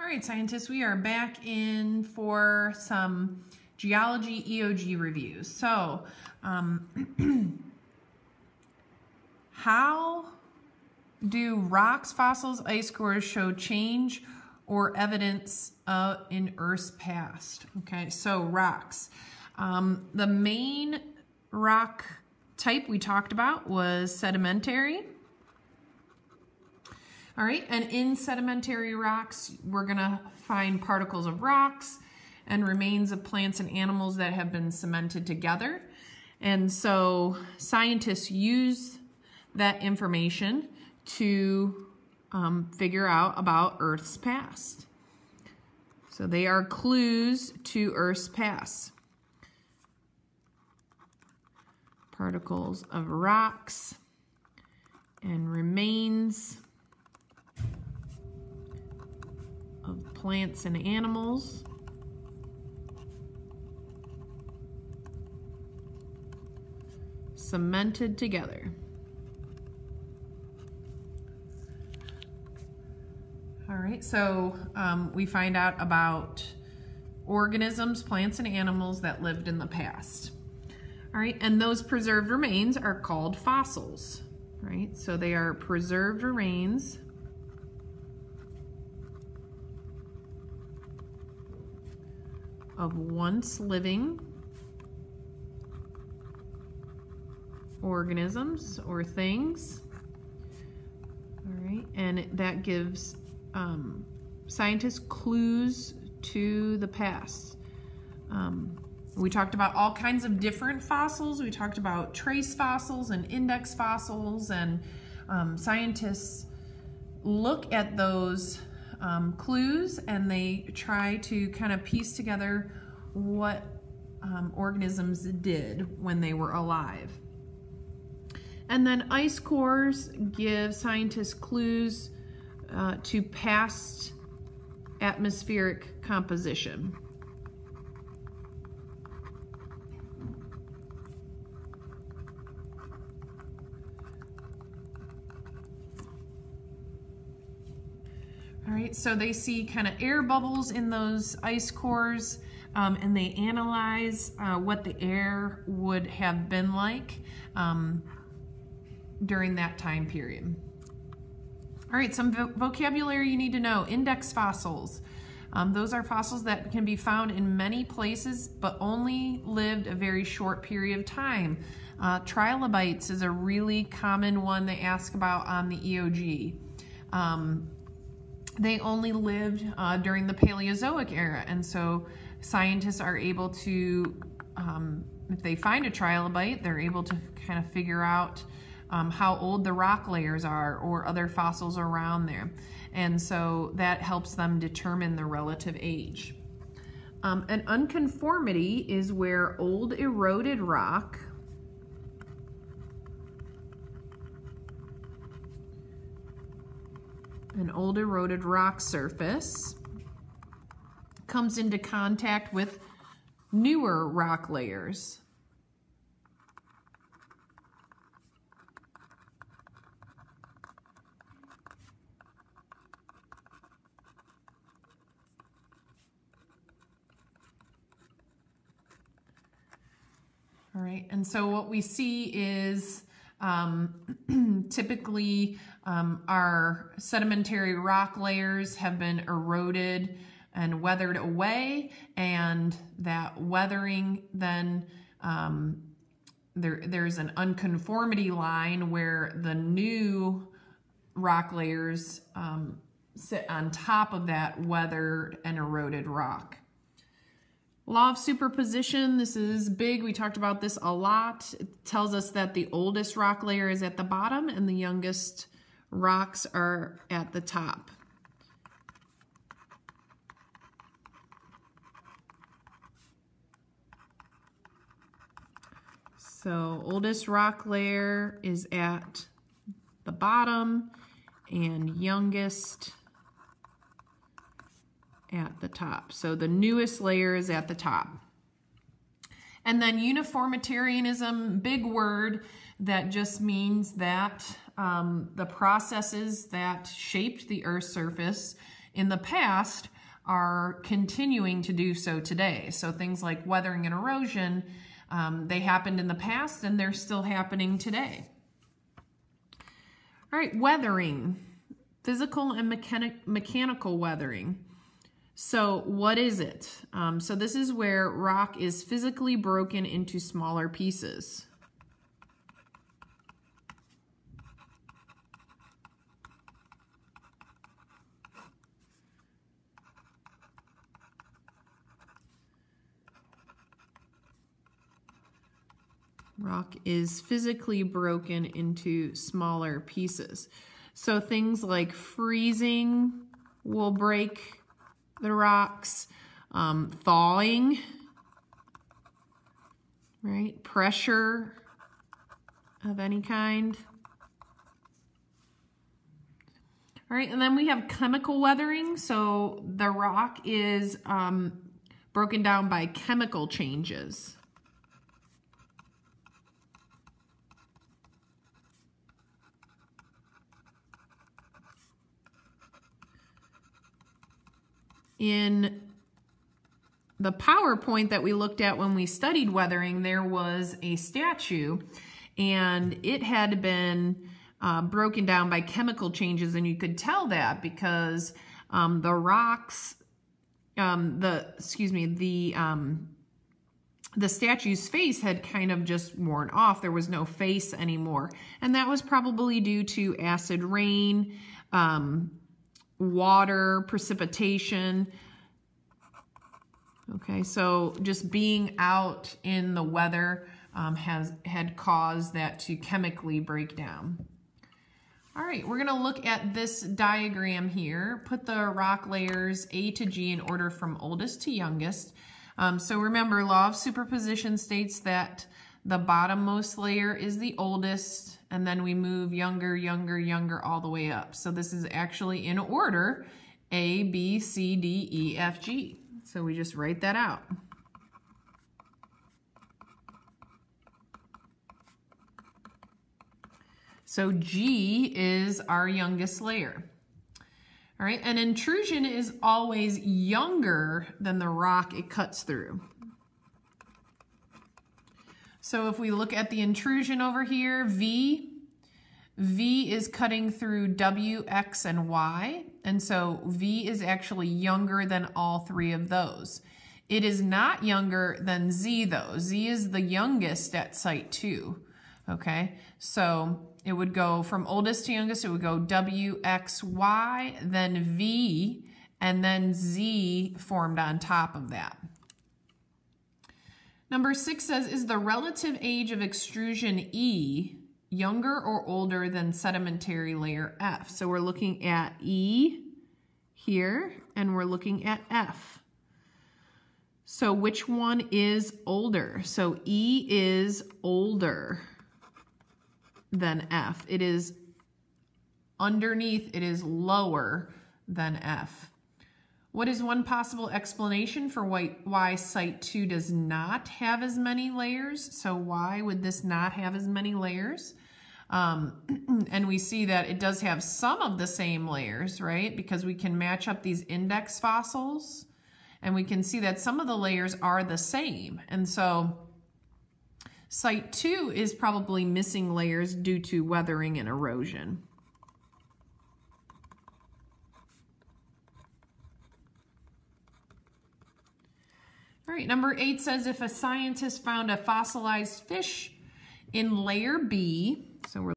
All right, scientists, we are back in for some geology EOG reviews. So, how do rocks, fossils, ice cores show change or evidence in Earth's past? Okay, so rocks. The main rock type we talked about was sedimentary. All right, and in sedimentary rocks, we're gonna find particles of rocks and remains of plants and animals that have been cemented together. And so scientists use that information to figure out about Earth's past. So they are clues to Earth's past. Particles of rocks and remains of plants and animals. Cemented together. All right, so we find out about organisms, plants, and animals that lived in the past. All right, and those preserved remains are called fossils, right? So they are preserved remains of once living organisms or things. All right, and that gives scientists clues to the past. We talked about all kinds of different fossils. We talked about trace fossils and index fossils, and scientists look at those clues and they try to kind of piece together what organisms did when they were alive. And then ice cores give scientists clues to past atmospheric composition. All right, so they see kind of air bubbles in those ice cores, and they analyze what the air would have been like during that time period. All right, some vocabulary you need to know. Index fossils. Those are fossils that can be found in many places, but only lived a very short period of time. Trilobites is a really common one they ask about on the EOG. They only lived during the Paleozoic era, and so scientists are able to, if they find a trilobite, they're able to kind of figure out how old the rock layers are or other fossils around there. And so that helps them determine the relative age. An unconformity is where old eroded rock surface comes into contact with newer rock layers. All right, and so what we see is typically our sedimentary rock layers have been eroded and weathered away, and that weathering then there's an unconformity line where the new rock layers sit on top of that weathered and eroded rock. Law of superposition, this is big. We talked about this a lot. It tells us that the oldest rock layer is at the bottom and the youngest rocks are at the top. So oldest rock layer is at the bottom and youngest at the top. So the newest layer is at the top. And then uniformitarianism, big word that just means that the processes that shaped the Earth's surface in the past are continuing to do so today. So things like weathering and erosion, they happened in the past and they're still happening today. All right, weathering, physical and mechanical weathering. So what is it? So this is where rock is physically broken into smaller pieces. Rock is physically broken into smaller pieces. So things like freezing will break the rocks, thawing, right? Pressure of any kind. All right, and then we have chemical weathering. So the rock is broken down by chemical changes. In the PowerPoint that we looked at when we studied weathering, there was a statue, and it had been broken down by chemical changes, and you could tell that because the rocks, the statue's face had kind of just worn off. There was no face anymore, and that was probably due to acid rain, water, precipitation. Okay, so just being out in the weather had caused that to chemically break down. All right, we're gonna look at this diagram here. Put the rock layers A to G in order from oldest to youngest. So remember, law of superposition states that the bottommost layer is the oldest, and then we move younger, younger, younger all the way up. So this is actually in order, A, B, C, D, E, F, G. So we just write that out. So G is our youngest layer. All right, and intrusion is always younger than the rock it cuts through. So if we look at the intrusion over here, V is cutting through W, X, and Y. And so V is actually younger than all three of those. It is not younger than Z though. Z is the youngest at site 2. Okay, so it would go from oldest to youngest, it would go W, X, Y, then V, and then Z formed on top of that. Number 6 says, is the relative age of extrusion E younger or older than sedimentary layer F? So we're looking at E here, and we're looking at F. So which one is older? So E is older than F. It is underneath, it is lower than F. What is one possible explanation for why site 2 does not have as many layers? So why would this not have as many layers? And we see that it does have some of the same layers, right? Because we can match up these index fossils, and we can see that some of the layers are the same. And so site 2 is probably missing layers due to weathering and erosion. All right, number 8 says, if a scientist found a fossilized fish in layer B, so we're